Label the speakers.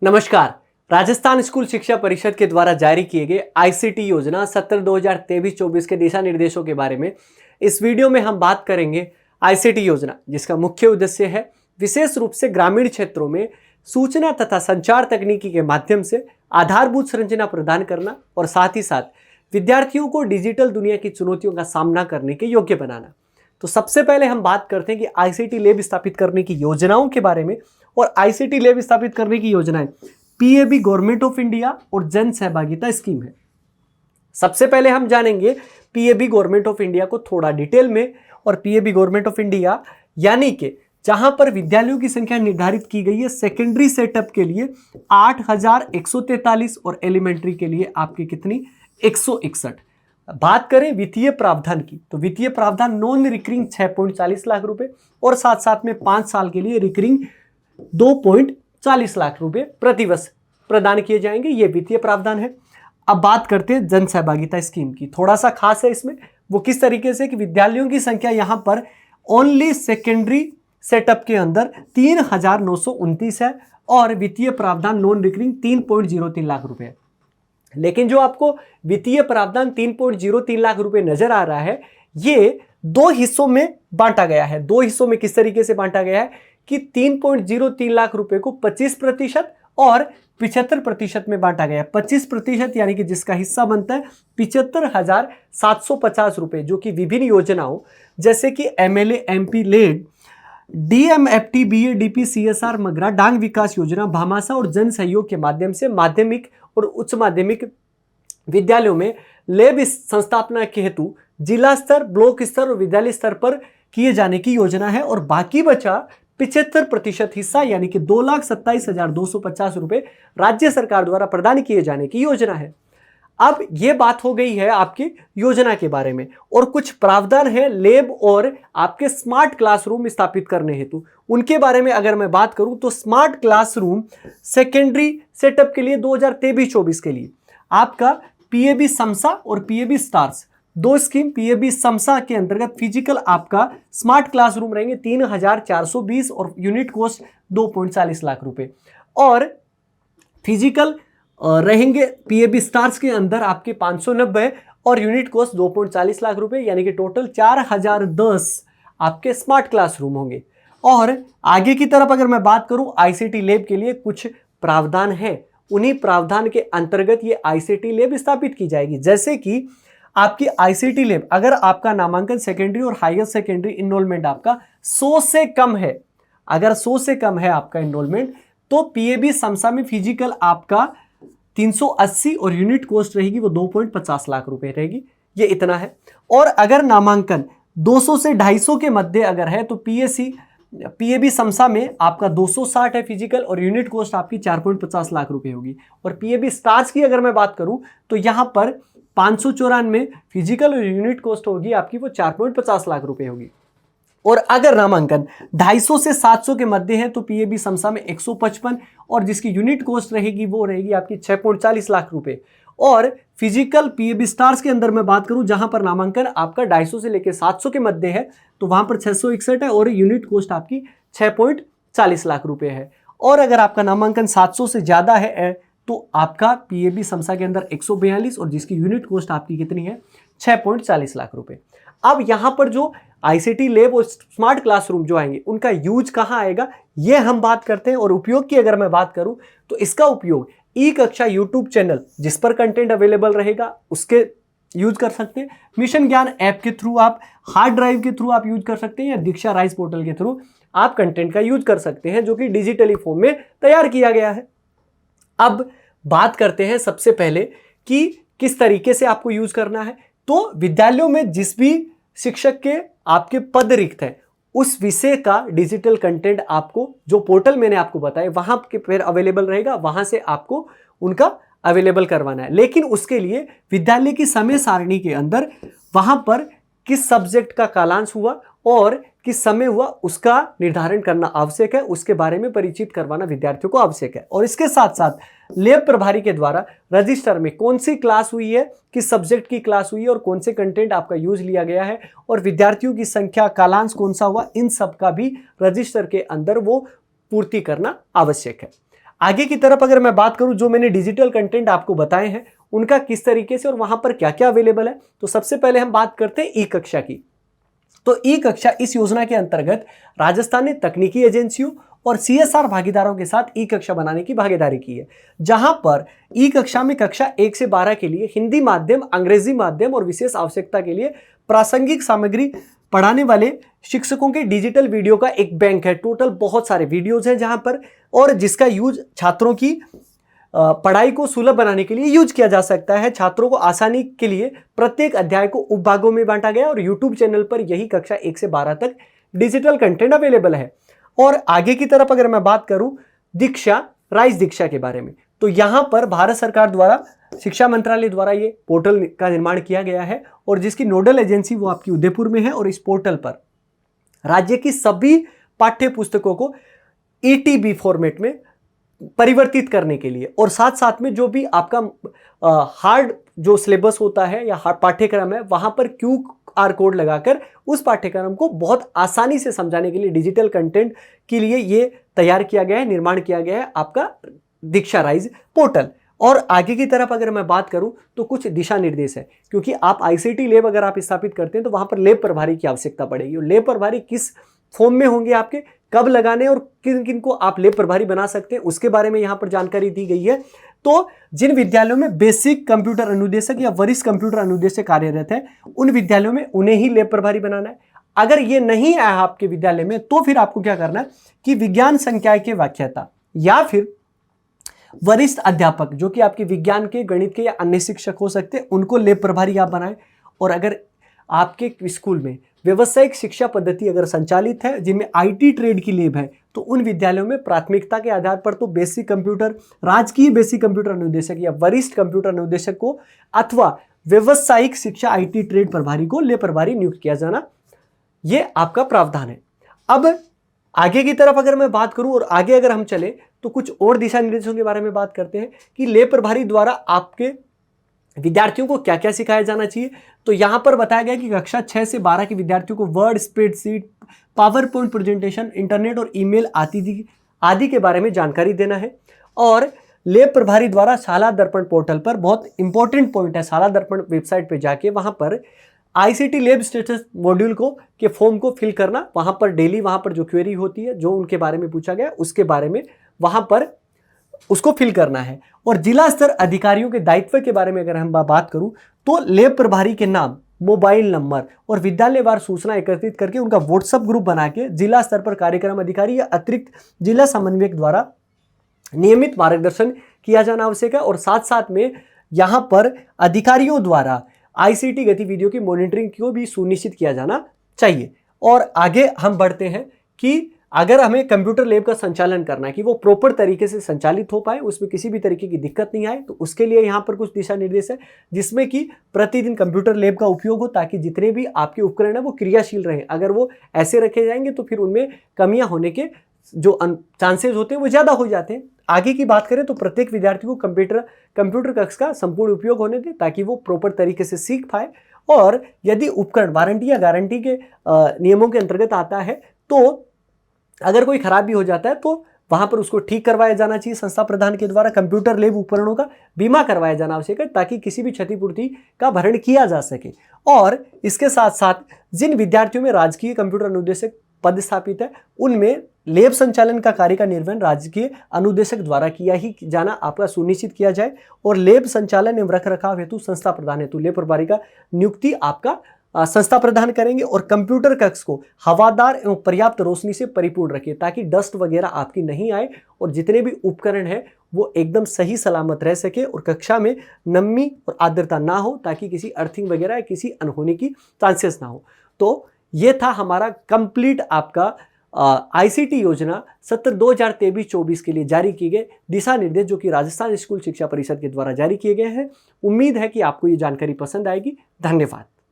Speaker 1: नमस्कार। राजस्थान स्कूल शिक्षा परिषद के द्वारा जारी किए गए आईसीटी योजना सत्र 2023-24 के दिशा निर्देशों के बारे में इस वीडियो में हम बात करेंगे। आईसीटी योजना जिसका मुख्य उद्देश्य है विशेष रूप से ग्रामीण क्षेत्रों में सूचना तथा संचार तकनीकी के माध्यम से आधारभूत संरचना प्रदान करना और साथ ही साथ विद्यार्थियों को डिजिटल दुनिया की चुनौतियों का सामना करने के योग्य बनाना। तो सबसे पहले हम बात करते हैं कि आईसीटी लैब स्थापित करने की योजनाओं के बारे में। और आईसीटी लैब स्थापित करने की योजनाएं पीएबी गवर्नमेंट ऑफ इंडिया और जन सहभागिता स्कीम है। सबसे पहले हम जानेंगे पीएबी गवर्नमेंट ऑफ इंडिया को थोड़ा डिटेल में। और पीएबी गवर्नमेंट ऑफ इंडिया यानी कि जहां पर विद्यालयों की संख्या निर्धारित की गई है सेकेंडरी सेटअप के लिए 8143 और एलिमेंट्री के लिए आपकी कितनी 161। बात करें वित्तीय प्रावधान की तो वित्तीय प्रावधान नॉन रिकरिंग 6.40 लाख रुपए और साथ साथ में 5 साल के लिए रिकरिंग 2.40 लाख रुपए प्रतिवर्ष प्रदान किए जाएंगे। ये वित्तीय प्रावधान है। अब बात करते हैं जन सहभागिता स्कीम की। थोड़ा सा खास है इसमें, वो किस तरीके से कि विद्यालयों की संख्या यहां पर ओनली सेकेंडरी सेटअप के अंदर 3929 है और वित्तीय प्रावधान नॉन रिकरिंग 3.03 लाख रुपए है। लेकिन जो आपको वित्तीय प्रावधान 3.03 लाख रुपए नजर आ रहा है, ये दो हिस्सों में बांटा गया है। दो हिस्सों में किस तरीके से बांटा गया है कि 3.03 लाख रुपए को 25% और 75% में बांटा गया है। 25% यानी कि जिसका हिस्सा बनता है 75,750 रुपए, जो कि विभिन्न योजनाओं जैसे कि MLA MP LAD DMFT BADP CSR Magra Dang विकास योजना भामाशाह और जन सहयोग के माध्यम से माध्यमिक और उच्च माध्यमिक विद्यालयों में लैब संस्थापना के हेतु जिला स्तर, ब्लॉक स्तर और विद्यालय स्तर पर किए जाने की योजना है। और बाकी बचा 75% हिस्सा यानी कि 2,27,250 रुपए राज्य सरकार द्वारा प्रदान किए जाने की योजना है। अब यह बात हो गई है आपकी योजना के बारे में। और कुछ प्रावधान है लैब और आपके स्मार्ट क्लासरूम स्थापित करने हेतु। उनके बारे में अगर मैं बात करूं तो स्मार्ट क्लासरूम सेकेंडरी सेटअप के लिए 2023-24 के लिए आपका पीएबी समसा और पीएबी स्टार्स दो स्कीम। पीएबी समसा के अंतर्गत फिजिकल आपका स्मार्ट क्लासरूम रहेंगे 3,420 और यूनिट कॉस्ट 2.40 लाख रुपए। और फिजिकल रहेंगे पीएबी स्टार्स के अंदर आपके 590 और यूनिट कॉस्ट 2.40 लाख रुपए, यानी कि टोटल 4,010 आपके स्मार्ट क्लासरूम होंगे। और आगे की तरफ अगर मैं बात करूं आईसीटी लैब के लिए कुछ प्रावधान है। उन्हीं प्रावधान के अंतर्गत ये आईसीटी लैब स्थापित की जाएगी। जैसे कि आपकी आईसीटी लैब अगर आपका नामांकन सेकेंडरी और हायर सेकेंडरी इनरोलमेंट आपका 100 से कम है, अगर 100 से कम है आपका इनरोलमेंट, तो पीएबी समसा में फिजिकल आपका 380 और यूनिट कॉस्ट रहेगी वो 2.50 लाख रुपए रहेगी। ये इतना है। और अगर नामांकन 200 से 250 के मध्य अगर है तो पीएबी समसा में आपका 260 है फिजिकल और यूनिट कॉस्ट आपकी 4.50 लाख रुपए होगी। और पीएबी स्टार्स की अगर मैं बात करूं तो यहां पर 594 फिजिकल और यूनिट कॉस्ट होगी आपकी वो 4.50 लाख रुपए होगी। और अगर नामांकन 250 से 700 के मध्य है तो पीएबी समसा में 155 और जिसकी यूनिट कॉस्ट रहेगी वो रहेगी आपकी 6.40 लाख रुपए। और फिजिकल पीएबी स्टार्स के अंदर मैं बात करूं जहां पर नामांकन आपका 250 से लेकर 700 के मध्य है तो वहां पर 661 है और यूनिट कॉस्ट आपकी 6.40 लाख रुपए है। और अगर आपका नामांकन 700 से ज्यादा है तो आपका पीएबी समसा के अंदर 142 और जिसकी यूनिट कॉस्ट आपकी कितनी है 6.40 लाख रुपए। अब यहां पर जो आईसीटी लैब और स्मार्ट क्लासरूम जो आएंगे उनका यूज कहां आएगा ये हम बात करते हैं। और उपयोग की अगर मैं बात करूं तो इसका उपयोग ई कक्षा यूट्यूब चैनल जिस पर कंटेंट अवेलेबल रहेगा उसके यूज कर सकते हैं। मिशन ज्ञान ऐप के थ्रू आप, हार्ड ड्राइव के थ्रू आप यूज कर सकते हैं, या दीक्षा राइज पोर्टल के थ्रू आप कंटेंट का यूज कर सकते हैं जो कि डिजिटली फॉर्म में तैयार किया गया है। अब बात करते हैं सबसे पहले कि किस तरीके से आपको यूज करना है। तो विद्यालयों में जिस भी शिक्षक के आपके पद रिक्त हैं उस विषय का डिजिटल कंटेंट आपको जो पोर्टल मैंने आपको बताया वहां के फिर अवेलेबल रहेगा, वहां से आपको उनका अवेलेबल करवाना है। लेकिन उसके लिए विद्यालय की समय सारणी के अंदर वहां पर किस सब्जेक्ट का कालांश हुआ और किस समय हुआ उसका निर्धारण करना आवश्यक है। उसके बारे में परिचित करवाना विद्यार्थियों को आवश्यक है। और इसके साथ साथ लैब प्रभारी के द्वारा रजिस्टर में कौन सी क्लास हुई है, किस सब्जेक्ट की क्लास हुई है और कौन से कंटेंट आपका यूज लिया गया है और विद्यार्थियों की संख्या, कालांश कौन सा हुआ, इन सब का भी रजिस्टर के अंदर वो पूर्ति करना आवश्यक है। आगे की तरफ अगर मैं बात करूं, जो मैंने डिजिटल कंटेंट आपको बताए हैं उनका किस तरीके से और वहां पर क्या क्या अवेलेबल है, तो सबसे पहले हम बात करते हैं ई कक्षा की। तो ई कक्षा इस योजना के अंतर्गत राजस्थान ने तकनीकी एजेंसियों और सीएसआर भागीदारों के साथ ई कक्षा बनाने की भागीदारी की है, जहां पर ई कक्षा में कक्षा 1 से 12 के लिए हिंदी माध्यम, अंग्रेजी माध्यम और विशेष आवश्यकता के लिए प्रासंगिक सामग्री पढ़ाने वाले शिक्षकों के डिजिटल वीडियो का एक बैंक है। टोटल बहुत सारे वीडियोज हैं जहां पर, और जिसका यूज छात्रों की पढ़ाई को सुलभ बनाने के लिए यूज किया जा सकता है। छात्रों को आसानी के लिए प्रत्येक अध्याय को उपभागों में बांटा गया और यूट्यूब चैनल पर यही कक्षा 1 से 12 तक डिजिटल कंटेंट अवेलेबल है। और आगे की तरफ अगर मैं बात करूं दीक्षा, राइज दीक्षा के बारे में, तो यहां पर भारत सरकार द्वारा, शिक्षा मंत्रालय द्वारा ये पोर्टल का निर्माण किया गया है और जिसकी नोडल एजेंसी वो आपकी उदयपुर में है। और इस पोर्टल पर राज्य की सभी पाठ्य पुस्तकों को ईटीबी फॉर्मेट में परिवर्तित करने के लिए, और साथ साथ में जो भी आपका हार्ड जो सिलेबस होता है या हार्ड पाठ्यक्रम है, वहां पर QR कोड लगाकर उस पाठ्यक्रम को बहुत आसानी से समझाने के लिए डिजिटल कंटेंट के लिए ये तैयार किया गया है, निर्माण किया गया है आपका दीक्षा राइज पोर्टल। और आगे की तरफ अगर मैं बात करूं तो कुछ दिशा निर्देश है, क्योंकि आप ICT लैब अगर आप स्थापित करते हैं तो वहां पर लैब प्रभारी की आवश्यकता पड़ेगी। और लैब प्रभारी किस फॉर्म में होंगे, आपके कब लगाने और किन किन को आप लैब प्रभारी बना सकते हैं, उसके बारे में यहां पर जानकारी दी गई है। तो जिन विद्यालयों में बेसिक कंप्यूटर अनुदेशक या वरिष्ठ कंप्यूटर अनुदेशक कार्यरत है, उन विद्यालयों में उन्हें ही लैब प्रभारी बनाना है। अगर ये नहीं है आपके विद्यालय में, तो फिर आपको क्या करना है कि विज्ञान संकाय के व्याख्याता या फिर वरिष्ठ अध्यापक, जो कि आपके विज्ञान के, गणित के या अन्य शिक्षक हो सकते हैं, उनको लैब प्रभारी आप बनाएं। और अगर आपके स्कूल में व्यावसायिक शिक्षा पद्धति अगर संचालित है जिनमें IT ट्रेड की लैब है, तो उन विद्यालयों में प्राथमिकता के आधार पर तो बेसिक कंप्यूटर, राजकीय बेसिक कंप्यूटर अनुदेशक या वरिष्ठ कंप्यूटर अनुदेशक को अथवा व्यावसायिक शिक्षा IT ट्रेड प्रभारी को लैब प्रभारी नियुक्त किया जाना, यह आपका प्रावधान है। अब आगे की तरफ अगर मैं बात करूं और आगे अगर हम चले तो कुछ और दिशा निर्देशों के बारे में बात करते हैं कि लैब प्रभारी द्वारा आपके विद्यार्थियों को क्या क्या सिखाया जाना चाहिए। तो यहां पर बताया गया कि कक्षा 6 से 12 के विद्यार्थियों को word, spreadsheet, power point presentation, internet और ईमेल आदि के बारे में जानकारी देना है। और लैब प्रभारी द्वारा शाला दर्पण पोर्टल पर, बहुत इंपॉर्टेंट पॉइंट है, शाला दर्पण वेबसाइट पर जाके वहां पर ICT लैब स्टेटस मॉड्यूल को के फॉर्म को फिल करना, वहां पर डेली वहां पर जो क्वेरी होती है, जो उनके बारे में पूछा गया उसके बारे में वहां पर उसको फिल करना है। और जिला स्तर अधिकारियों के दायित्व के बारे में अगर हम बात करूं तो लैब प्रभारी के नाम, मोबाइल नंबर और विद्यालयवार सूचना एकत्रित करके उनका व्हाट्सएप ग्रुप बना के जिला स्तर पर कार्यक्रम अधिकारी या अतिरिक्त जिला समन्वयक द्वारा नियमित मार्गदर्शन किया जाना आवश्यक है। और साथ साथ में यहां पर अधिकारियों द्वारा ICT गतिविधियों की मॉनिटरिंग को भी सुनिश्चित किया जाना चाहिए। और आगे हम बढ़ते हैं कि अगर हमें कंप्यूटर लैब का संचालन करना है कि वो प्रॉपर तरीके से संचालित हो पाए, उसमें किसी भी तरीके की दिक्कत नहीं आए, तो उसके लिए यहाँ पर कुछ दिशा निर्देश है, जिसमें कि प्रतिदिन कंप्यूटर लैब का उपयोग हो ताकि जितने भी आपके उपकरण है वो क्रियाशील रहें। अगर वो ऐसे रखे जाएंगे तो फिर उनमें कमियां होने के जो चांसेस होते हैं वो ज़्यादा हो जाते हैं। आगे की बात करें तो प्रत्येक विद्यार्थी को कंप्यूटर कक्ष का संपूर्ण उपयोग होने दें ताकि वो प्रॉपर तरीके से सीख पाए। और यदि उपकरण वारंटी या गारंटी के नियमों के अंतर्गत आता है, तो अगर कोई खराबी हो जाता है तो वहां पर उसको ठीक करवाया जाना चाहिए। संस्था प्रधान के द्वारा कंप्यूटर लैब उपकरणों का बीमा करवाया जाना आवश्यक है ताकि किसी भी क्षतिपूर्ति का भरण किया जा सके। और इसके साथ साथ जिन विद्यार्थियों में राजकीय कंप्यूटर अनुदेशक पद स्थापित है, उनमें लैब संचालन का कार्य का निर्वहन राजकीय अनुदेशक द्वारा किया ही जाना आपका सुनिश्चित किया जाए। और लैब संचालन एवं रख रखाव हेतु संस्था प्रधान हेतु लैब प्रभारी का नियुक्ति आपका संस्था प्रदान करेंगे। और कंप्यूटर कक्ष को हवादार एवं पर्याप्त रोशनी से परिपूर्ण रखिए ताकि डस्ट वगैरह आपकी नहीं आए और जितने भी उपकरण हैं वो एकदम सही सलामत रह सके और कक्षा में नमी और आर्द्रता ना हो ताकि किसी अर्थिंग वगैरह या किसी अनहोनी की चांसेस ना हो। तो ये था हमारा कंप्लीट आपका ICT योजना सत्र 2023-24 के लिए जारी किए गए दिशा निर्देश, जो कि राजस्थान स्कूल शिक्षा परिषद के द्वारा जारी किए गए हैं। उम्मीद है कि आपको ये जानकारी पसंद आएगी। धन्यवाद।